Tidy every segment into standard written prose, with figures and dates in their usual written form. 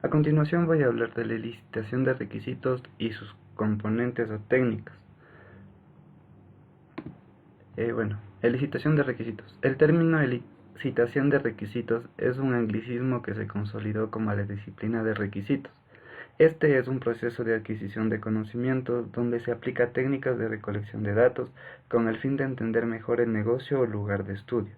A continuación voy a hablar de la licitación de requisitos y sus componentes o técnicas. Licitación de requisitos. El término licitación de requisitos es un anglicismo que se consolidó como la disciplina de requisitos. Este es un proceso de adquisición de conocimientos donde se aplica técnicas de recolección de datos con el fin de entender mejor el negocio o lugar de estudio.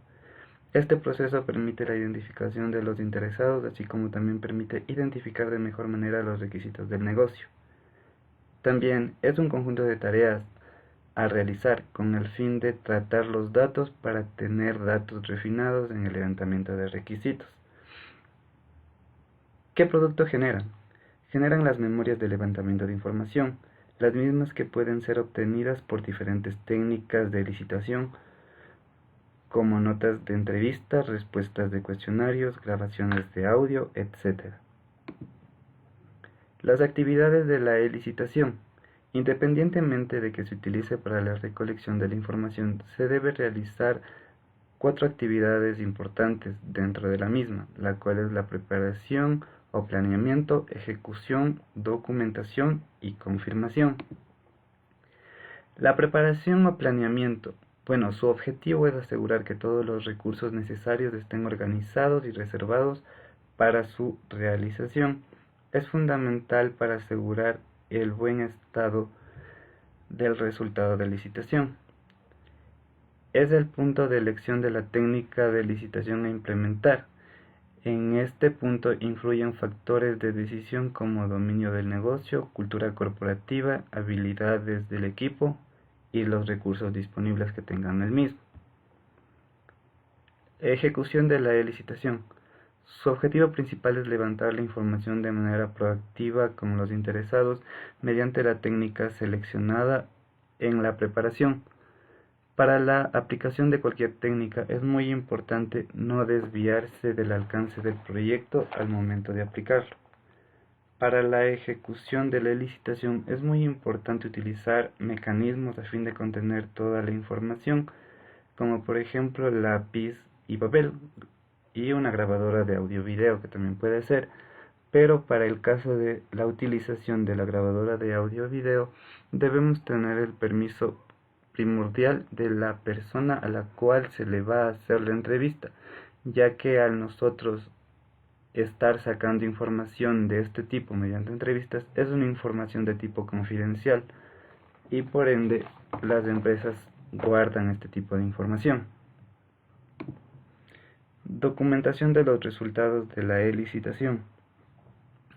Este proceso permite la identificación de los interesados, así como también permite identificar de mejor manera los requisitos del negocio. También es un conjunto de tareas a realizar con el fin de tratar los datos para tener datos refinados en el levantamiento de requisitos. ¿Qué producto generan? Generan las memorias de levantamiento de información, las mismas que pueden ser obtenidas por diferentes técnicas de licitación, como notas de entrevistas, respuestas de cuestionarios, grabaciones de audio, etc. Las actividades de la licitación. Independientemente de que se utilice para la recolección de la información, se debe realizar 4 actividades importantes dentro de la misma, la cual es la preparación o planeamiento, ejecución, documentación y confirmación. La preparación o planeamiento. Su objetivo es asegurar que todos los recursos necesarios estén organizados y reservados para su realización. Es fundamental para asegurar el buen estado del resultado de licitación. Es el punto de elección de la técnica de licitación a implementar. En este punto influyen factores de decisión como dominio del negocio, cultura corporativa, habilidades del equipo y los recursos disponibles que tengan el mismo. Ejecución de la licitación. Su objetivo principal es levantar la información de manera proactiva con los interesados mediante la técnica seleccionada en la preparación. Para la aplicación de cualquier técnica es muy importante no desviarse del alcance del proyecto al momento de aplicarlo. Para la ejecución de la licitación es muy importante utilizar mecanismos a fin de contener toda la información, como por ejemplo lápiz y papel y una grabadora de audio-video que también puede ser, pero para el caso de la utilización de la grabadora de audio-video debemos tener el permiso primordial de la persona a la cual se le va a hacer la entrevista, ya que al nosotros estar sacando información de este tipo mediante entrevistas es una información de tipo confidencial y por ende las empresas guardan este tipo de información. Documentación de los resultados de la licitación.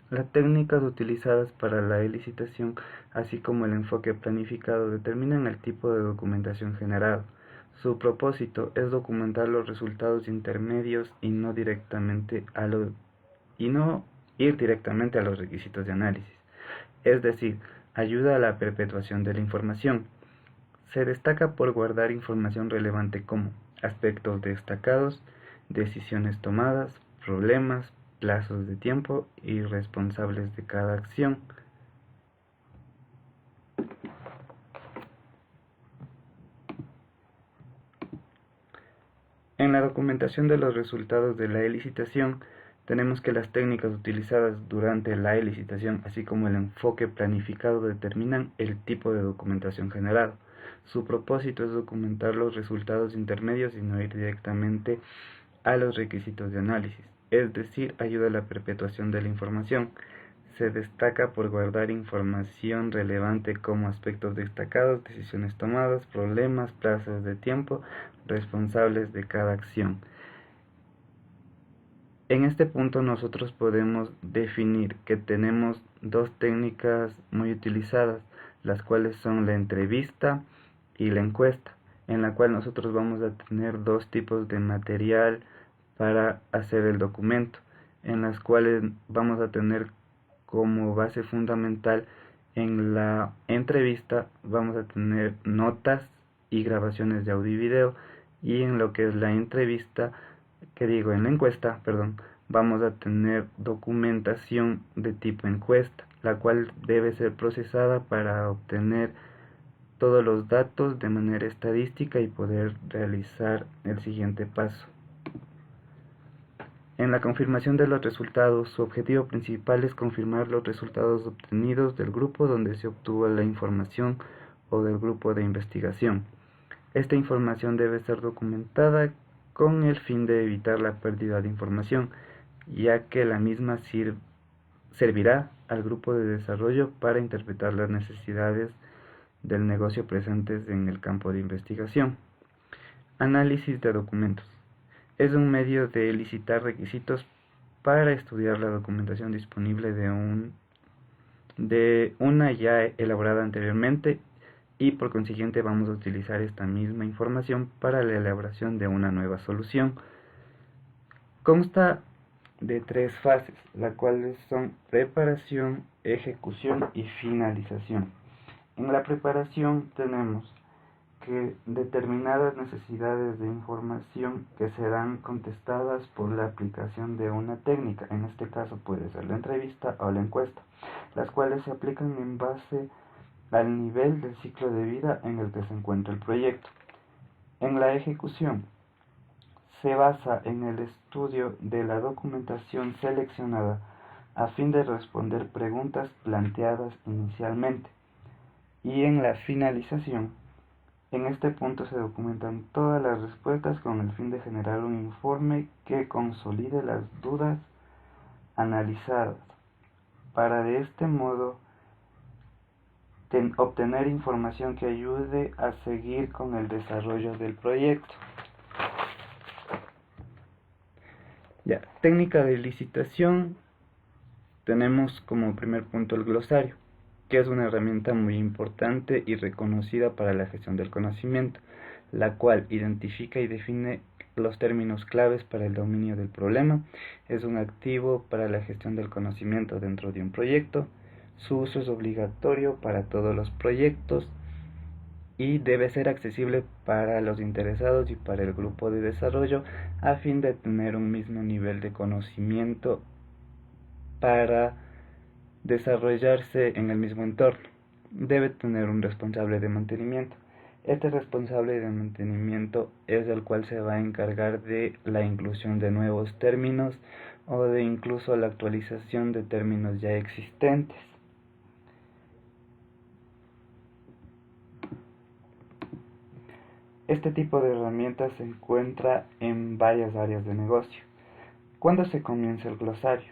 Las técnicas utilizadas para la licitación, así como el enfoque planificado, determinan el tipo de documentación generado. Su propósito es documentar los resultados intermedios y no ir directamente a los requisitos de análisis, es decir, ayuda a la perpetuación de la información. Se destaca por guardar información relevante como aspectos destacados, decisiones tomadas, problemas, plazos de tiempo y responsables de cada acción. En la documentación de los resultados de la licitación, tenemos que las técnicas utilizadas durante la licitación, así como el enfoque planificado, determinan el tipo de documentación generado. Su propósito es documentar los resultados intermedios y no ir directamente a los requisitos de análisis, es decir, ayuda a la perpetuación de la información. Se destaca por guardar información relevante como aspectos destacados, decisiones tomadas, problemas, plazos de tiempo, responsables de cada acción. En este punto nosotros podemos definir que tenemos 2 técnicas muy utilizadas, las cuales son la entrevista y la encuesta, en la cual nosotros vamos a tener 2 tipos de material para hacer el documento, en las cuales vamos a tener como base fundamental. En la entrevista vamos a tener notas y grabaciones de audio y video, y en lo que es la en la encuesta, vamos a tener documentación de tipo encuesta, la cual debe ser procesada para obtener todos los datos de manera estadística y poder realizar el siguiente paso. En la confirmación de los resultados, su objetivo principal es confirmar los resultados obtenidos del grupo donde se obtuvo la información o del grupo de investigación. Esta información debe ser documentada con el fin de evitar la pérdida de información, ya que la misma servirá al grupo de desarrollo para interpretar las necesidades del negocio presentes en el campo de investigación. Análisis de documentos. Es un medio de elicitar requisitos para estudiar la documentación disponible de una ya elaborada anteriormente y por consiguiente vamos a utilizar esta misma información para la elaboración de una nueva solución. Consta de 3 fases, las cuales son preparación, ejecución y finalización. En la preparación tenemos que determinadas necesidades de información que serán contestadas por la aplicación de una técnica, en este caso puede ser la entrevista o la encuesta, las cuales se aplican en base al nivel del ciclo de vida en el que se encuentra el proyecto. En la ejecución se basa en el estudio de la documentación seleccionada a fin de responder preguntas planteadas inicialmente. Y en la finalización, en este punto se documentan todas las respuestas con el fin de generar un informe que consolide las dudas analizadas, para de este modo obtener información que ayude a seguir con el desarrollo del proyecto. Técnica de licitación, tenemos como primer punto el glosario, que es una herramienta muy importante y reconocida para la gestión del conocimiento, la cual identifica y define los términos claves para el dominio del problema. Es un activo para la gestión del conocimiento dentro de un proyecto. Su uso es obligatorio para todos los proyectos y debe ser accesible para los interesados y para el grupo de desarrollo a fin de tener un mismo nivel de conocimiento para desarrollarse en el mismo entorno. Debe tener un responsable de mantenimiento. Este responsable de mantenimiento es el cual se va a encargar de la inclusión de nuevos términos o de incluso la actualización de términos ya existentes. Este tipo de herramientas se encuentra en varias áreas de negocio. ¿Cuándo se comienza el glosario?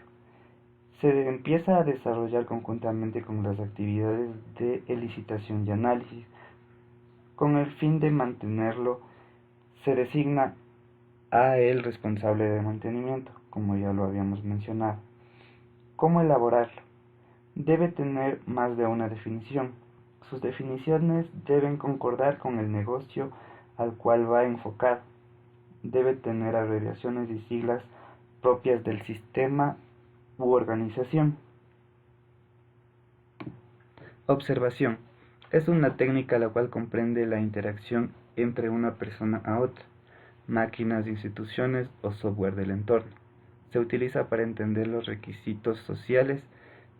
Se empieza a desarrollar conjuntamente con las actividades de licitación y análisis. Con el fin de mantenerlo, se designa a el responsable de mantenimiento, como ya lo habíamos mencionado. ¿Cómo elaborarlo? Debe tener más de una definición. Sus definiciones deben concordar con el negocio al cual va enfocado. Debe tener abreviaciones y siglas propias del sistema u organización. Observación. Es una técnica la cual comprende la interacción entre una persona a otra, máquinas, instituciones o software del entorno. Se utiliza para entender los requisitos sociales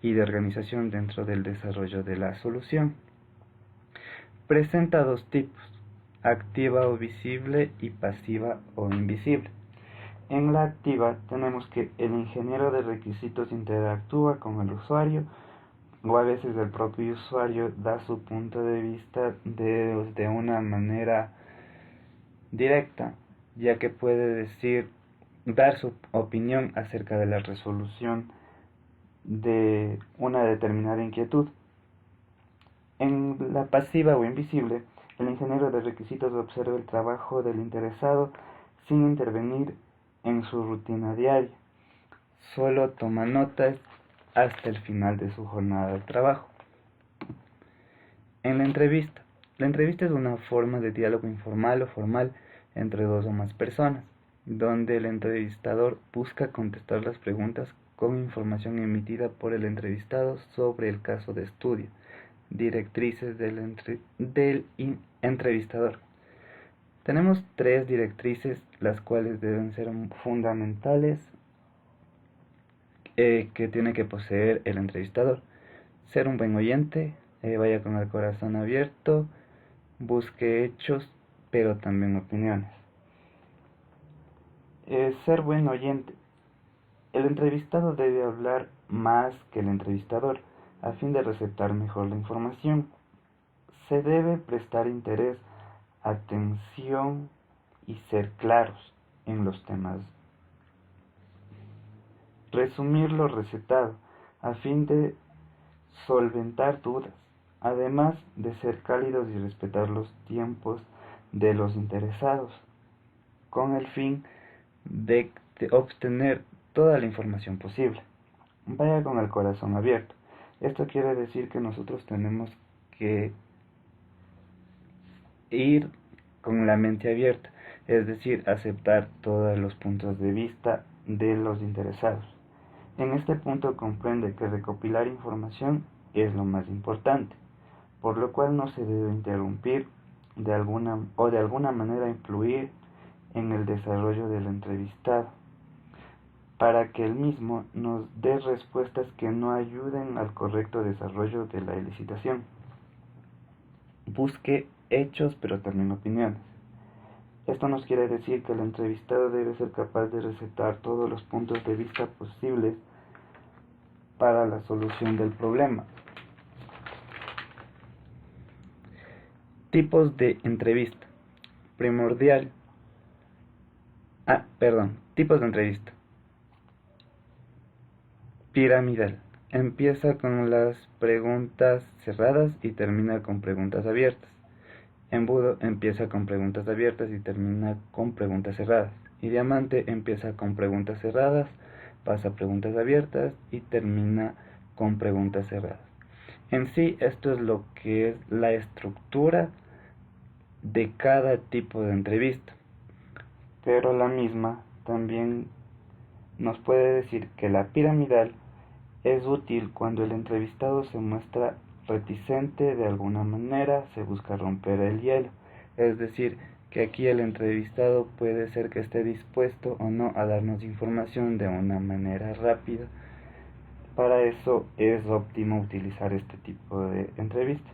y de organización dentro del desarrollo de la solución. Presenta 2 tipos, activa o visible y pasiva o invisible. En la activa tenemos que el ingeniero de requisitos interactúa con el usuario o a veces el propio usuario da su punto de vista de una manera directa, ya que puede dar su opinión acerca de la resolución de una determinada inquietud. En la pasiva o invisible, el ingeniero de requisitos observa el trabajo del interesado sin intervenir en su rutina diaria. Solo toma notas hasta el final de su jornada de trabajo. En la entrevista. La entrevista es una forma de diálogo informal o formal entre 2 o más personas, donde el entrevistador busca contestar las preguntas con información emitida por el entrevistado sobre el caso de estudio, directrices del entrevistador. Tenemos 3 directrices, las cuales deben ser fundamentales que tiene que poseer el entrevistador. Ser un buen oyente, vaya con el corazón abierto, busque hechos, pero también opiniones. Ser buen oyente El entrevistado debe hablar más que el entrevistador a fin de receptar mejor la información. Se debe prestar interés, atención y ser claros en los temas. Resumir lo recetado a fin de solventar dudas, además de ser cálidos y respetar los tiempos de los interesados, con el fin de obtener toda la información posible. Vaya con el corazón abierto. Esto quiere decir que nosotros tenemos que ir con la mente abierta, es decir, aceptar todos los puntos de vista de los interesados. En este punto comprende que recopilar información es lo más importante, por lo cual no se debe interrumpir de alguna manera influir en el desarrollo del entrevistado, para que el mismo nos dé respuestas que no ayuden al correcto desarrollo de la elicitación. Busque hechos pero también opiniones. Esto nos quiere decir que el entrevistado debe ser capaz de recetar todos los puntos de vista posibles para la solución del problema. Tipos de entrevista. Tipos de entrevista. Piramidal. Empieza con las preguntas cerradas y termina con preguntas abiertas. Embudo empieza con preguntas abiertas y termina con preguntas cerradas. Y diamante empieza con preguntas cerradas, pasa a preguntas abiertas y termina con preguntas cerradas. En sí, esto es lo que es la estructura de cada tipo de entrevista. Pero la misma también nos puede decir que la piramidal es útil cuando el entrevistado se muestra reticente de alguna manera, se busca romper el hielo. Es decir, que aquí el entrevistado puede ser que esté dispuesto o no a darnos información de una manera rápida. Para eso es óptimo utilizar este tipo de entrevista.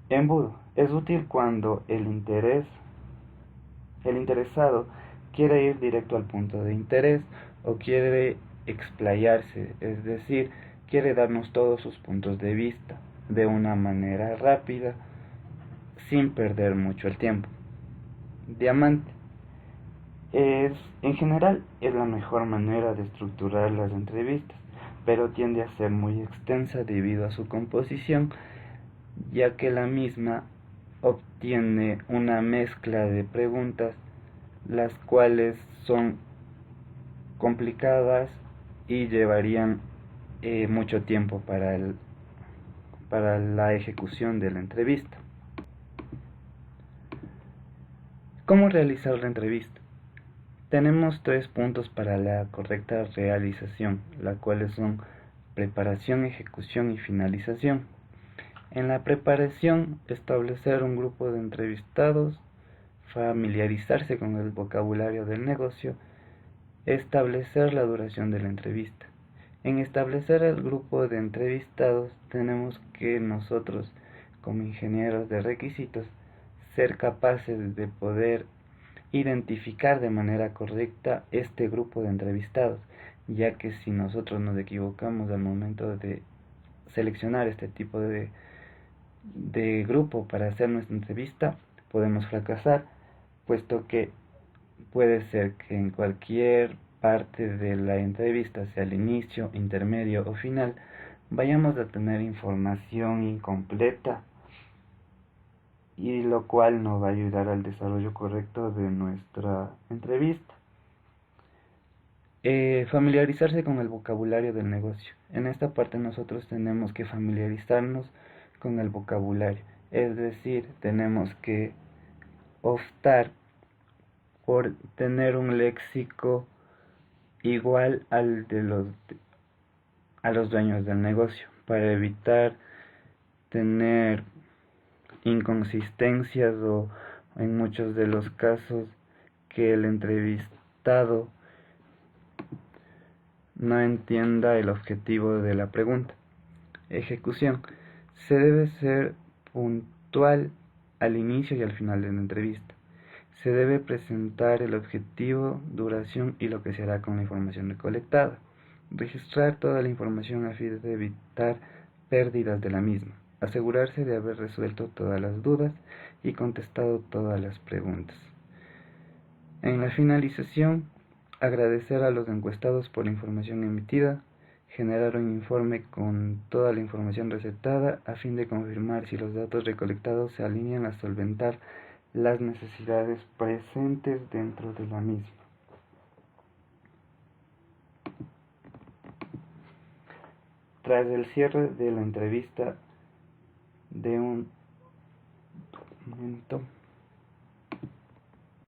Embudo. Es útil cuando el interesado quiere ir directo al punto de interés o quiere explayarse, es decir, quiere darnos todos sus puntos de vista de una manera rápida, sin perder mucho el tiempo. Diamante. En general es la mejor manera de estructurar las entrevistas, pero tiende a ser muy extensa debido a su composición, ya que la misma obtiene una mezcla de preguntas, las cuales son complicadas y llevarían mucho tiempo para la ejecución de la entrevista. ¿Cómo realizar la entrevista? Tenemos 3 puntos para la correcta realización, las cuales son preparación, ejecución y finalización. En la preparación, establecer un grupo de entrevistados, familiarizarse con el vocabulario del negocio, establecer la duración de la entrevista. En establecer el grupo de entrevistados, tenemos que nosotros, como ingenieros de requisitos, ser capaces de poder identificar de manera correcta este grupo de entrevistados, ya que si nosotros nos equivocamos al momento de seleccionar este tipo de grupo para hacer nuestra entrevista, podemos fracasar, puesto que puede ser que en cualquier parte de la entrevista, sea el inicio, intermedio o final, vayamos a tener información incompleta, y lo cual no va a ayudar al desarrollo correcto de nuestra entrevista. Familiarizarse con el vocabulario del negocio. En esta parte nosotros tenemos que familiarizarnos con el vocabulario, es decir, tenemos que optar por tener un léxico igual al de a los dueños del negocio, para evitar tener inconsistencias o en muchos de los casos que el entrevistado no entienda el objetivo de la pregunta. Ejecución. Se debe ser puntual al inicio y al final de la entrevista. Se debe presentar el objetivo, duración y lo que se hará con la información recolectada. Registrar toda la información a fin de evitar pérdidas de la misma. Asegurarse de haber resuelto todas las dudas y contestado todas las preguntas. En la finalización, agradecer a los encuestados por la información emitida, generar un informe con toda la información recetada a fin de confirmar si los datos recolectados se alinean a solventar las necesidades presentes dentro de la misma. Tras el cierre de la entrevista de un documento